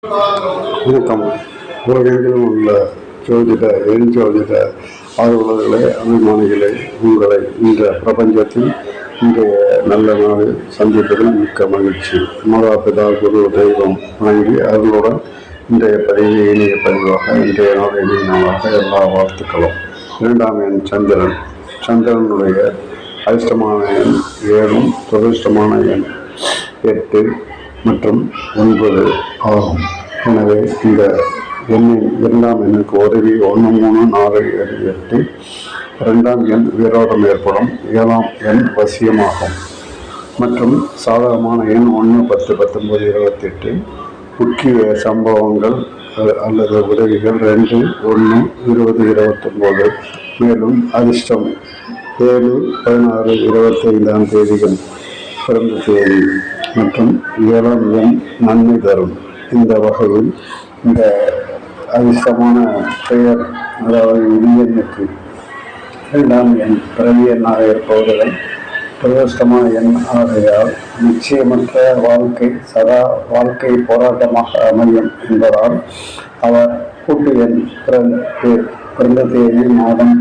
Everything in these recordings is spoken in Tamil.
வணக்கம். உலகெங்கிலும் உள்ள எண் ஜோதிட ஆர்வலர்களே, அபிமானிகளே, உங்களை இந்த பிரபஞ்சத்தில் இன்றைய நல்ல நாள் சந்திப்பதில் மிக்க மகிழ்ச்சி. மாதாபிதா குரு தெய்வம் வணங்கி அருளுடன் இன்றைய பதிவு இனிய பதிவாக, இன்றைய நாள் இனிய நாளாக எல்லா வாழ்த்துக்களும். 2ஆம் எண் சந்திரன். சந்திரனுடைய அதிர்ஷ்டமான எண் 7, துரதிர்ஷ்டமான எண் 8 மற்றும் 9 ஆகும். எனவே இந்த எண்ணின் 2ஆம் எண்ணுக்கு உதவி 1, 3, 4, 7, 8. 2ஆம் எண் விரோதம் ஏற்படும். 7ஆம் எண் வசியமாகும். மற்றும் சாதகமான எண் 1, 10, 19, 28. முக்கிய சம்பவங்கள் அல்லது உதவிகள் 2, 1, 20, 29. மேலும் அதிர்ஷ்டம் 7, 16, 25ஆம் தேதிகள் பிறந்த தேதி மற்றும் 7ஆம் எண் நன்மை தரும். இந்த வகையில் இந்த அதிர்ஷ்டமான பெயர், அதாவது விதியெண்ணுக்கு 2ஆம் எண் பிறவி எண்ணாக இருப்பவர்கள் துரதிர்ஷ்டமான எண் ஆகையால் நிச்சயமற்ற வாழ்க்கை வாழ்க்கை போராட்டமாக அமையும் என்பதால் அவர் கூட்டு எண் பிறந்த தேதி, மாதம்,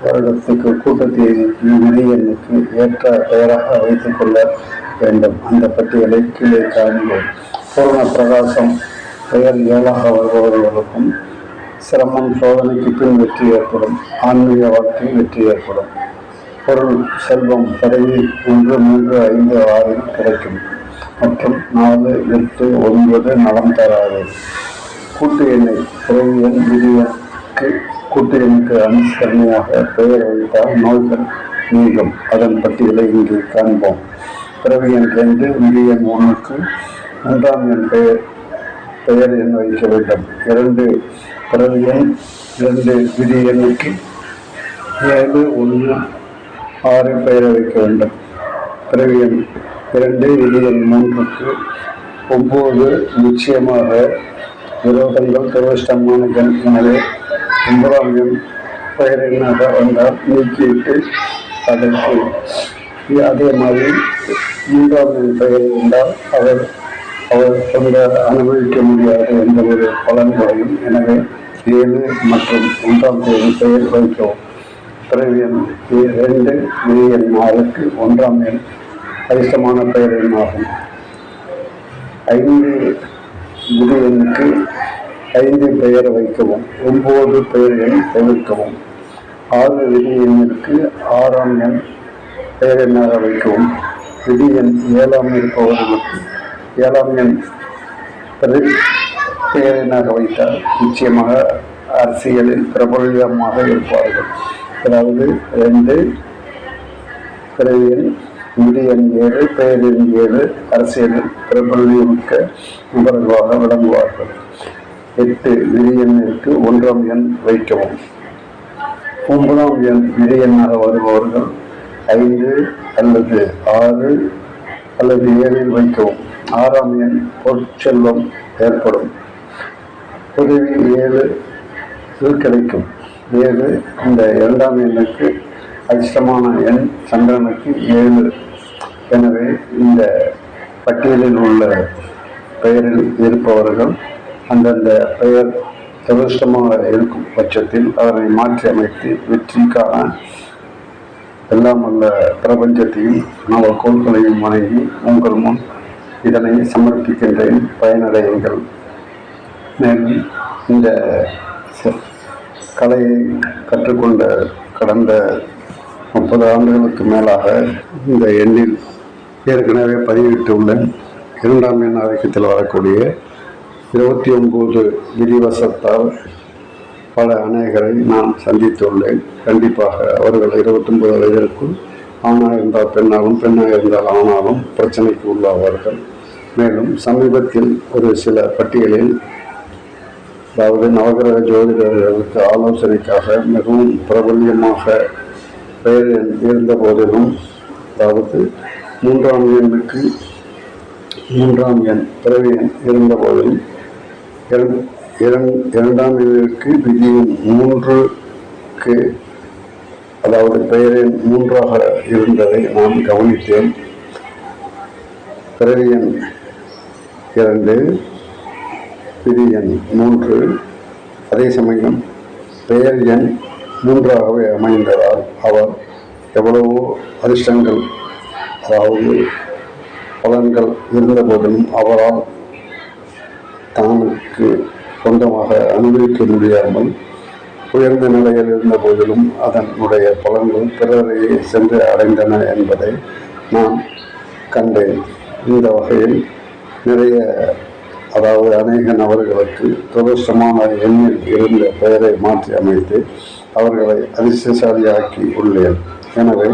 வருடத்துக்கு கூட்டு தேதிக்கு விதி எண்ணுக்கு ஏற்ற பெயராக வைத்துக் கொள்ள வேண்டும். அந்த பட்டியலை கீழே காண்போம். பூர்ண பிரகாசம் பெயர் 7ஆக வருபவர்களுக்கும் சிரமம், சோதனைக்கு பின் வெற்றி ஏற்படும். ஆன்மீக வாழ்க்கை வெற்றி ஏற்படும். பொருள், செல்வம், பதவி 1, 3, 5, 6 கிடைக்கும். மற்றும் 4, 8, 9 நலம் தராது. கூட்டு எண்ணை பிறவி எண் விதியனுக்கு கூட்டு எண்ணுக்கு அனுசரணையாக பெயர் வைத்தால் நோய்கள் நீங்கும். அதன் பட்டியலை இங்கே காண்போம். பிறவி எண் 2, விதி எண் 1க்கு 3ஆம் எண் பெயர் எண் வைக்க வேண்டும். 2 பிறவி எண் 2 விதி எண்ணுக்கு 7, 1, 6 பெயரை வைக்க வேண்டும். பிறவி எண் 2 விதி எண் 3க்கு 9 நிச்சயமாக விரோதங்கள் துரதிர்ஷ்டமான எண். எனவே 9ஆம் எண் பெயர் எண்ணாக வந்தால் நீக்கிவிட்டு அதற்கு அதே மாதிரி 3ஆம் எண் பெயர் இருந்தால் அவர் கொண்ட அனுபவிக்க முடியாத எந்த ஒரு பலன்களையும். எனவே 7 மற்றும் 1ஆம் தேதி பெயர் வைக்கவும். பிறவி எண் 2 விதி எண் 4க்கு 1ஆம் எண் அதிர்ஷ்டமான பெயர் எண்ணாகும். 5 விதி எண்ணுக்கு 5 பெயர் வைக்கவும். 9 பெயர் எண் தவிர்க்கவும். 6 விதி எண்ணிற்கு 6ஆம் எண் பெயர் எண்ணாக வைக்கவும். விதி எண் 7ஆம் இருப்பவர்களுக்கு 7ஆம் எண் பெயர் எண்ணாக வைத்தால் நிச்சயமாக அரசியலில் பிரபல்யமாக இருப்பார்கள். அதாவது 2 பிறவி எண் விதி எண் 7 பெயர் எண் 7 அரசியலில் பிரபல்யமிக்க நபர்களாக விளங்குவார்கள். 8 விதி எண்ணிற்கு 1ஆம் எண் வைக்கவும். 9ஆம் எண் விதி எண்ணாக வருபவர்கள் 5 அல்லது 6 அல்லது 7 வைக்கவும். 6ஆம் எண் பொற்செல்வம் ஏற்படும். உதவி 7 கிடைக்கும். 7 இந்த 2ஆம் எண்ணுக்கு அதிர்ஷ்டமான எண் சந்திரனுக்கு 7. எனவே இந்த பட்டியலில் உள்ள பெயரில் இருப்பவர்கள் அந்தந்த பெயர் துரதிர்ஷ்டமாக இருக்கும் பட்சத்தில் அதனை மாற்றி அமைத்து வெற்றிக்கான எல்லாம் அல்ல பிரபஞ்சத்தையும் நவகோள்களையும் வணங்கி உங்கள் முன் இதனை சமர்ப்பிக்கின்றேன். பயனடையுங்கள். மேலும் இந்த கலையை கற்றுக்கொண்ட கடந்த 30 ஆண்டுகளுக்கு மேலாக இந்த எண்ணில் ஏற்கனவே பதிவிட்டுள்ளேன். 2ஆம் எண் ஆதிக்கத்தில் வரக்கூடிய 29 விதிவசத்தால் பல அநேகரை நான் சந்தித்துள்ளேன். கண்டிப்பாக அவர்கள் 29 வயதிற்குள் ஆணாக இருந்தால் பெண்ணாலும், பெண்ணாக இருந்தால் ஆனாலும் பிரச்சனைக்கு உள்ளாவார்கள். மேலும் சமீபத்தில் ஒரு சில பட்டியலில், அதாவது நவகிரக ஜோதிடர்களுக்கு ஆலோசனைக்காக மிகவும் பிரபல்யமாக பெயர் இருந்த போதிலும், அதாவது 3ஆம் எண்ணுக்கு 3ஆம் எண் பிறவி எண் இருந்த போதிலும் 2ஆம் எண்ணிற்கு விதி எண் 3க்கு, அதாவது பெயர் எண் 3ஆக இருந்ததை நான் கவனித்தேன். பிறவி எண் 2 விதி எண் 3. அதே சமயம் பெயர் எண் 3ஆகவே அமைந்ததால் அவர் எவ்வளவோ அதிர்ஷ்டங்கள், அதாவது பலன்கள் இருந்த போதிலும் அவரால் தனக்கு சொந்தமாக அனுபவிக்க முடியாமல் உயர்ந்த நிலையில் இருந்த போதிலும் அதனுடைய பலன்கள் பிறரையே சென்று அடைந்தன என்பதை நான் கண்டேன். இந்த வகையில் நிறைய, அதாவது அநேக நபர்களுக்கு துரதிர்ஷ்டமான எண்ணில் இருந்த பெயரை மாற்றி அமைத்து அவர்களை அதிர்ஷ்டசாலியாக்கி உள்ளேன். எனவே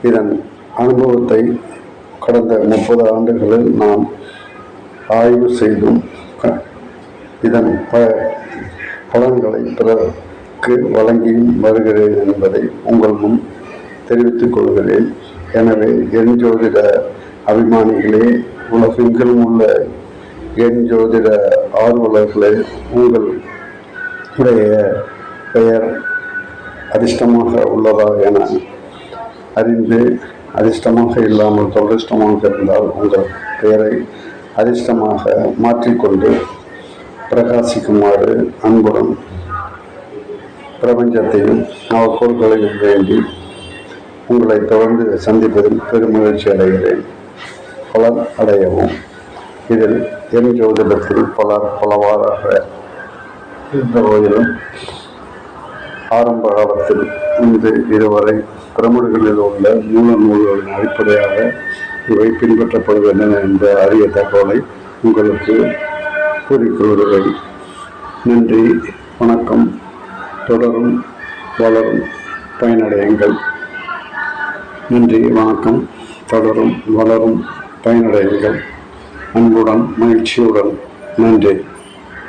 இதன் அனுபவத்தை கடந்த 30 ஆண்டுகளில் நான் ஆய்வு செய்தும் இதன் பலன்களை பிறருக்கு வழங்கியும் வருகிறேன் என்பதை உங்கள் முன் தெரிவித்துக் கொள்கிறேன். எனவே எண் ஜோதிட அபிமானிகளே, உலகெங்கிலும் உள்ள எண் ஜோதிட ஆர்வலர்களே, உங்களுடைய பெயர் அதிர்ஷ்டமாக உள்ளதா என அறிந்து, அதிர்ஷ்டமாக இல்லாமல் துரதிர்ஷ்டமாக இருந்தால் உங்கள் பெயரை அதிர்ஷ்டமாக மாற்றிக்கொண்டு பிரகாசிக்குமாறு அன்புடன் பிரபஞ்சத்தையும் நவக்கோள்களையும் வேண்டி உங்களை தொடர்ந்து சந்திப்பதில் பெருமகிழ்ச்சி அடைகிறேன். பலன் அடையவும். இதில் என் ஜோதிடத்தில் பலவாறாக இருந்த போதிலும் ஆரம்ப காலத்தில் இன்று இதுவரை பிரமிடுகளில் உள்ள மூல நூல்களின் அடிப்படையாக இவை பின்பற்றப்படுகின்றன என்ற அரிய தகவலை உங்களுக்கு கூறிக்கொள்கிறேன். நன்றி, வணக்கம். தொடரும், வளரும், பயனடையுங்கள். நன்றி, வணக்கம். தொடரும், வளரும், பயனடையுங்கள். அன்புடன், மகிழ்ச்சியுடன். நன்றி.